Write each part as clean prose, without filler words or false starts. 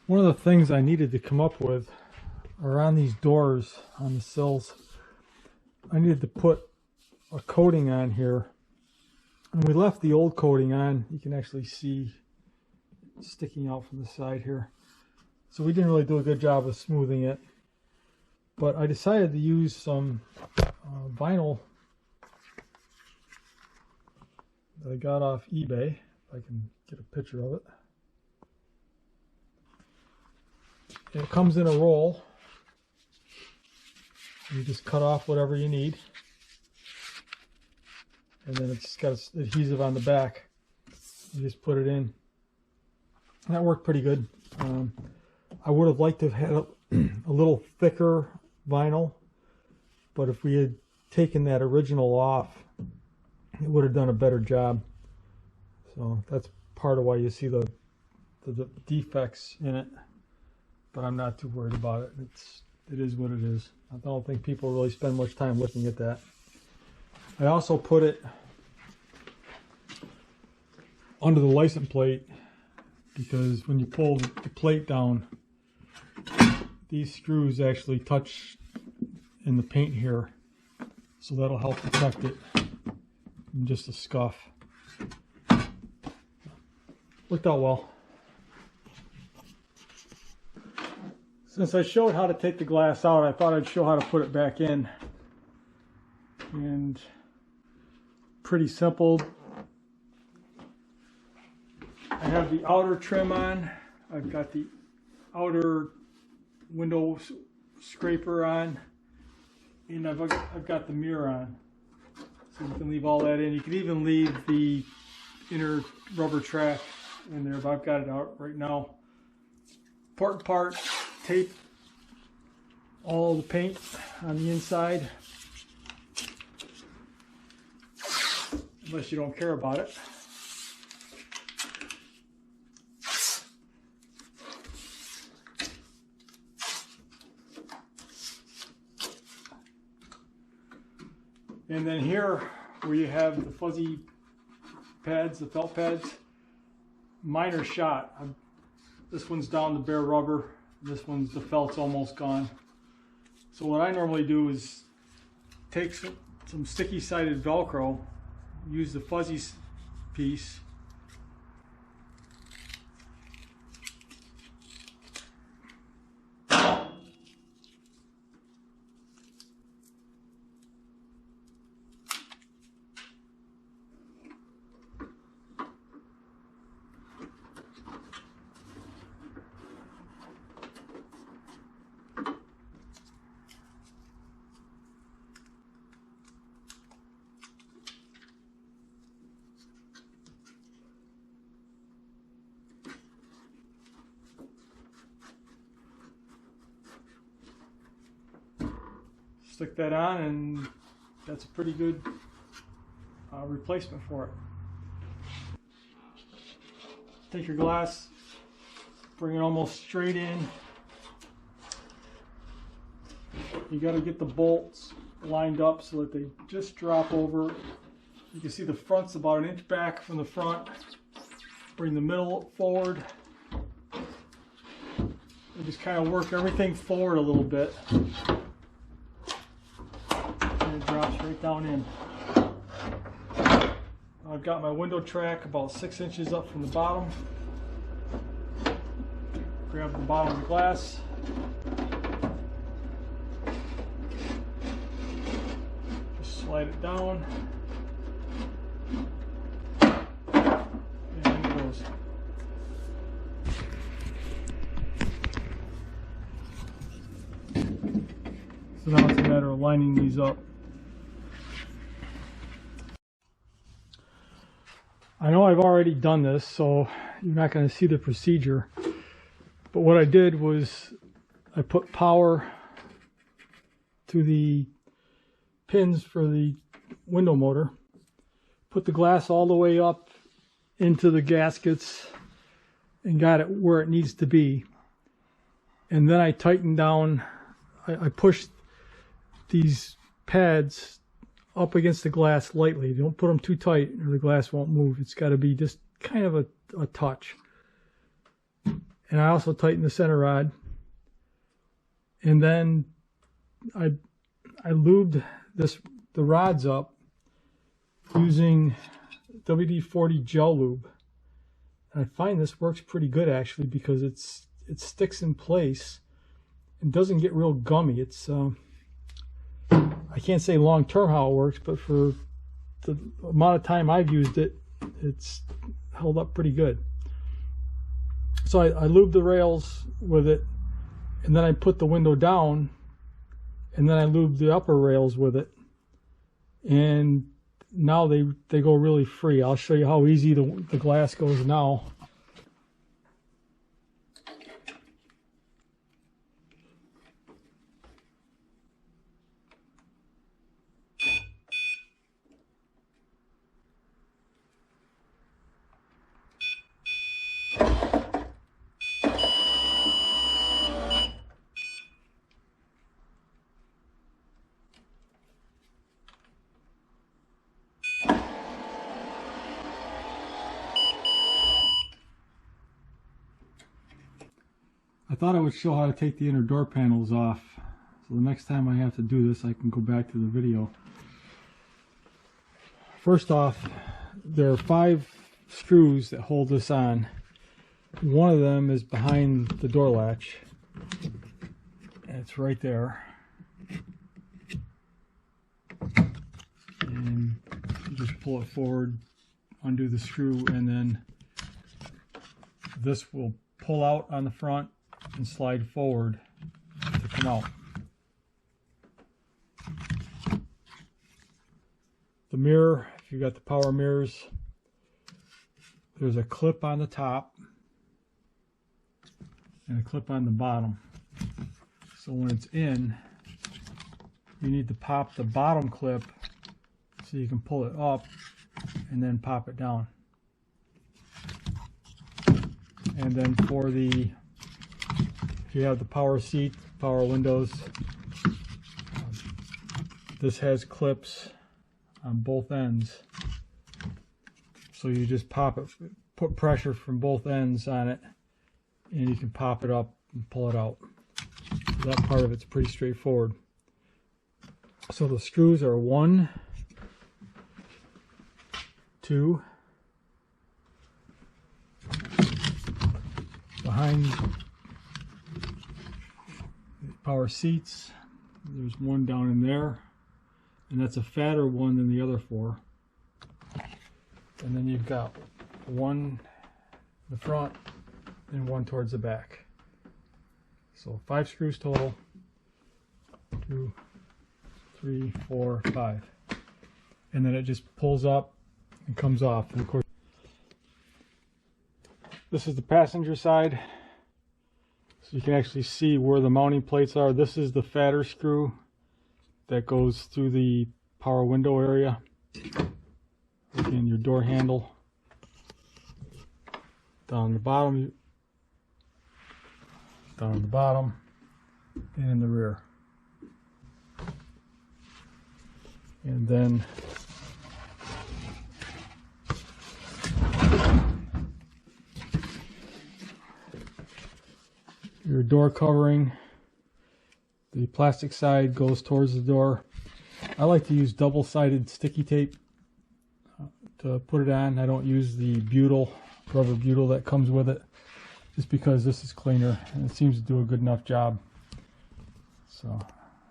One of the things I needed to come up with are on these doors, on the sills. I needed to put a coating on here. And we left the old coating on. You can actually see it sticking out from the side here. So we didn't really do a good job of smoothing it. But I decided to use some vinyl that I got off eBay. If I can get a picture of it. It comes in a roll. You just cut off whatever you need. And then it's got adhesive on the back. You just put it in. And that worked pretty good. I would have liked to have had a little thicker vinyl, but if we had taken that original off, it would have done a better job. So that's part of why you see the defects in it. But I'm not too worried about it. It is what it is. I don't think people really spend much time looking at that. I also put it under the license plate because when you pull the plate down, these screws actually touch in the paint here. So that'll help protect it from just a scuff. Worked out well. Since I showed how to take the glass out, I thought I'd show how to put it back in. And pretty simple. I have the outer trim on. I've got the outer window scraper on. And I've got the mirror on. So you can leave all that in. You can even leave the inner rubber track in there, but I've got it out right now. Important part. Tape all the paint on the inside, unless you don't care about it. And then here, where you have the fuzzy pads, the felt pads, mine are shot. This one's down to bare rubber. This one's, the felt's almost gone. So what I normally do is take some sticky sided Velcro, use the fuzzy piece, stick that on, and that's a pretty good replacement for it. Take your glass, bring it almost straight in. You got to get the bolts lined up so that they just drop over. You can see the front's about 1 inch back from the front. Bring the middle forward. And just kind of work everything forward a little bit. And it drops right down in. I've got my window track about 6 inches up from the bottom. Grab the bottom of the glass. Just slide it down. And it goes. So now it's a matter of lining these up. I know I've already done this, so you're not going to see the procedure. But what I did was I put power to the pins for the window motor, put the glass all the way up into the gaskets and got it where it needs to be. And then I tightened down, I pushed these pads up against the glass lightly. Don't put them too tight or the glass won't move. It's got to be just kind of a touch. And I also tightened the center rod. And then I lubed the rods up using WD-40 gel lube. And I find this works pretty good actually, because it sticks in place and doesn't get real gummy. It's I can't say long term how it works, but for the amount of time I've used it, it's held up pretty good. So I lubed the rails with it, and then I put the window down, and then I lubed the upper rails with it, and now they go really free. I'll show you how easy the glass goes now. I thought I would show how to take the inner door panels off, so the next time I have to do this I can go back to the video. First off, there are 5 screws that hold this on. One of them is behind the door latch. It's right there. And you just pull it forward, undo the screw, and then this will pull out on the front and slide forward to come out. The mirror, if you've got the power mirrors, there's a clip on the top and a clip on the bottom. So when it's in, you need to pop the bottom clip so you can pull it up and then pop it down. And then for the, if you have the power seat, power windows, this has clips on both ends. So you just pop it, put pressure from both ends on it, and you can pop it up and pull it out. So that part of it's pretty straightforward. So the screws are 1, 2, behind the power seats, there's one down in there, and that's a fatter one than the other 4. And then you've got one in the front and one towards the back. So 5 screws total. 2, 3, 4, 5. And then it just pulls up and comes off. And of course, this is the passenger side. So you can actually see where the mounting plates are. This is the fatter screw that goes through the power window area. Again, your door handle. Down the bottom, and in the rear. And then your door covering, the plastic side goes towards the door. I like to use double-sided sticky tape to put it on. I don't use the butyl, rubber butyl that comes with it, just because this is cleaner and it seems to do a good enough job. So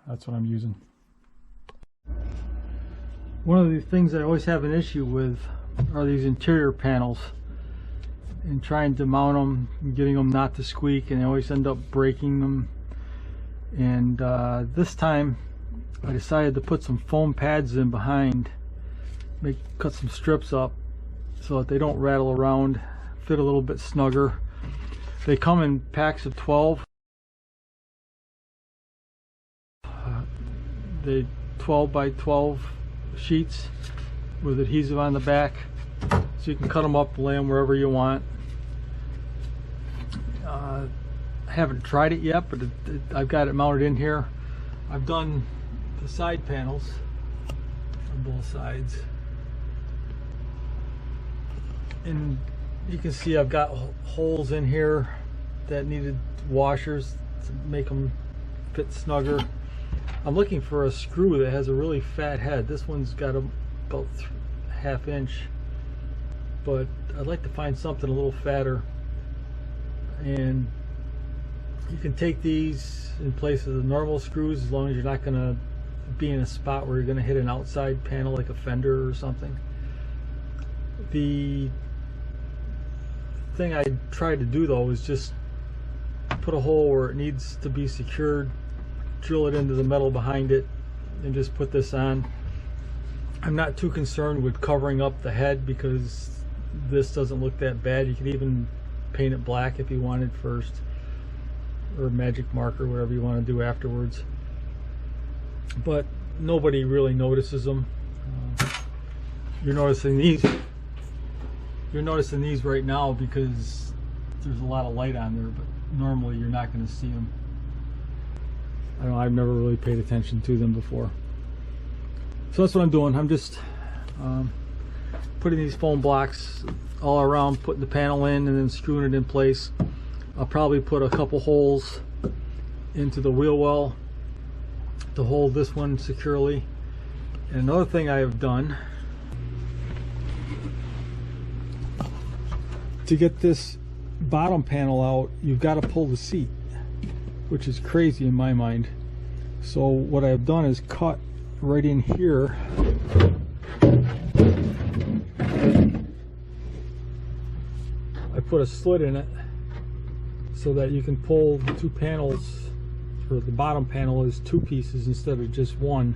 that's what I'm using. One of the things I always have an issue with are these interior panels, and trying to mount them and getting them not to squeak, and I always end up breaking them. And this time I decided to put some foam pads in behind, cut some strips up so that they don't rattle around, fit a little bit snugger. They come in packs of 12. They 12 by 12 sheets with adhesive on the back, so you can cut them up and lay them wherever you want. I haven't tried it yet, but I've got it mounted in here. I've done the side panels on both sides, and you can see I've got holes in here that needed washers to make them fit snugger. I'm looking for a screw that has a really fat head. This one's got about ½ inch, but I'd like to find something a little fatter. And you can take these in place of the normal screws as long as you're not going to be in a spot where you're going to hit an outside panel like a fender or something. The thing I tried to do though is just put a hole where it needs to be secured, drill it into the metal behind it, and just put this on. I'm not too concerned with covering up the head because this doesn't look that bad. You could even paint it black if you wanted first, or magic marker, whatever you want to do afterwards. But nobody really notices them. You're noticing these. You're noticing these right now because there's a lot of light on there, but normally you're not going to see them. I don't know, I've never really paid attention to them before. So that's what I'm doing. I'm just putting these foam blocks all around, putting the panel in, and then screwing it in place. I'll probably put a couple holes into the wheel well to hold this one securely. And another thing I have done to get this bottom panel out, you've got to pull the seat, which is crazy in my mind. So what I've done is cut right in here. I put a slit in it so that you can pull the two panels, or the bottom panel is two pieces instead of just one,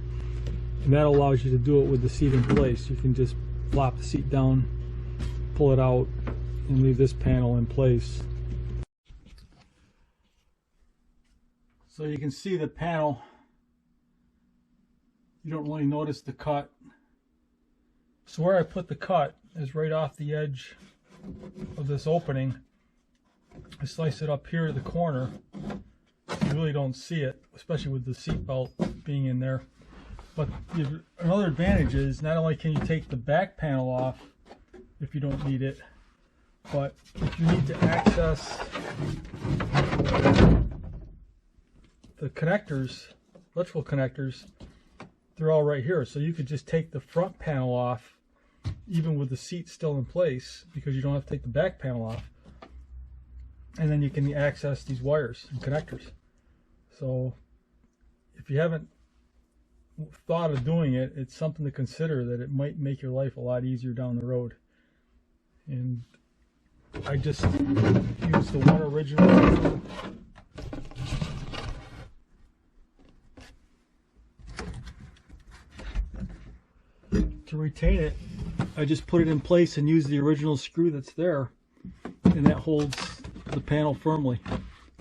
and that allows you to do it with the seat in place. You can just flop the seat down, pull it out, and leave this panel in place. So you can see the panel. You don't really notice the cut. So where I put the cut is right off the edge of this opening. I slice it up here to the corner. You really don't see it, especially with the seat belt being in there. But another advantage is not only can you take the back panel off if you don't need it, but if you need to access the connectors, electrical connectors, they're all right here. So you could just take the front panel off even with the seat still in place, because you don't have to take the back panel off, and then you can access these wires and connectors. So if you haven't thought of doing it, it's something to consider, that it might make your life a lot easier down the road. And I just used the one original. To retain it, I just put it in place and use the original screw that's there, and that holds the panel firmly.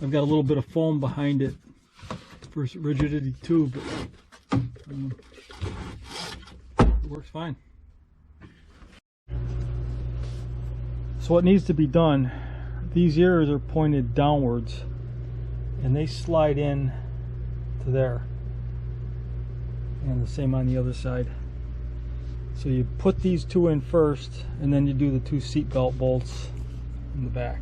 I've got a little bit of foam behind it for rigidity too, but it works fine. So what needs to be done, these ears are pointed downwards and they slide in to there, and the same on the other side. So you put these two in first, and then you do the two seat belt bolts in the back.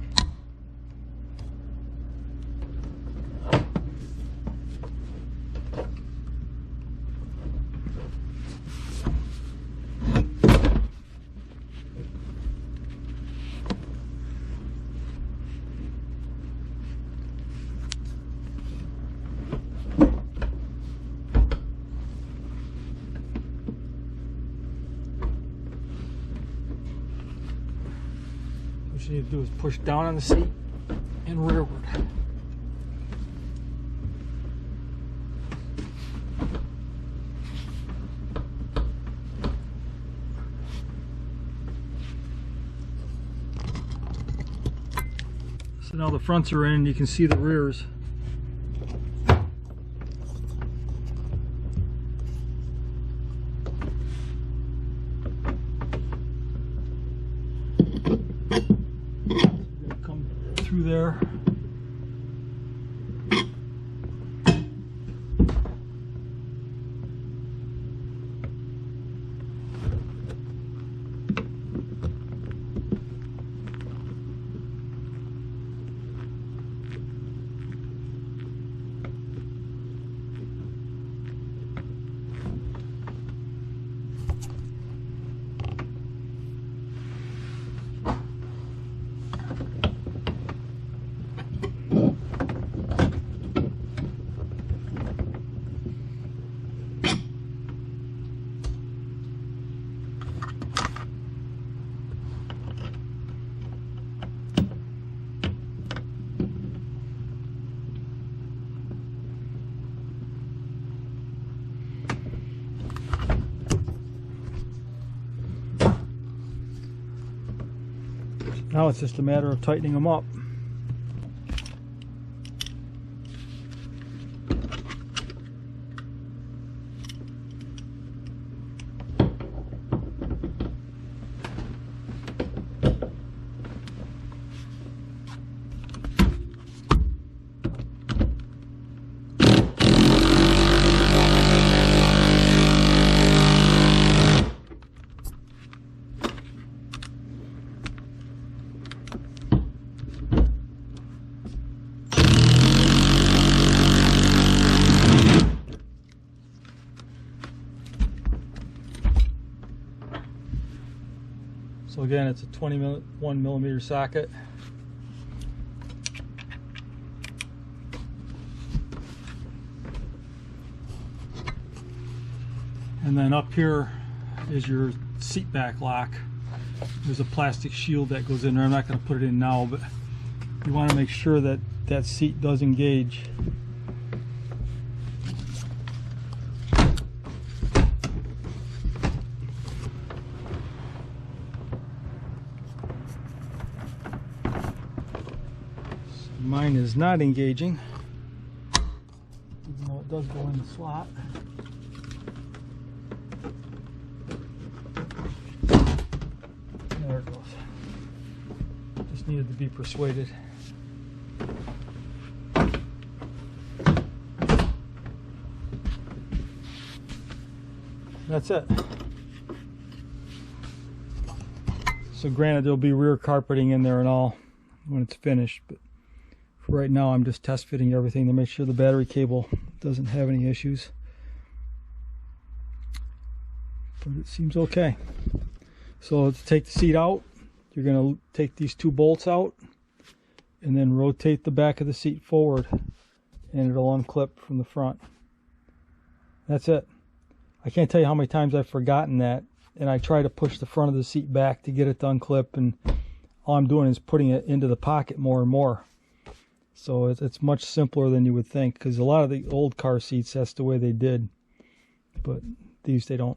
What you need to do is push down on the seat and rearward. So now the fronts are in, you can see the rears. Come through there. Now it's just a matter of tightening them up. So again, it's a 21 millimeter socket. And then up here is your seat back lock. There's a plastic shield that goes in there. I'm not going to put it in now, but you want to make sure that that seat does engage. Mine is not engaging, even though it does go in the slot. There it goes. Just needed to be persuaded. That's it. So granted, there'll be rear carpeting in there and all when it's finished, but right now I'm just test fitting everything to make sure the battery cable doesn't have any issues, but it seems okay. So to take the seat out, you're going to take these two bolts out and then rotate the back of the seat forward and it'll unclip from the front. That's it. I can't tell you how many times I've forgotten that, and I try to push the front of the seat back to get it to unclip, and all I'm doing is putting it into the pocket more and more. So it's much simpler than you would think, because a lot of the old car seats, that's the way they did. But these, they don't.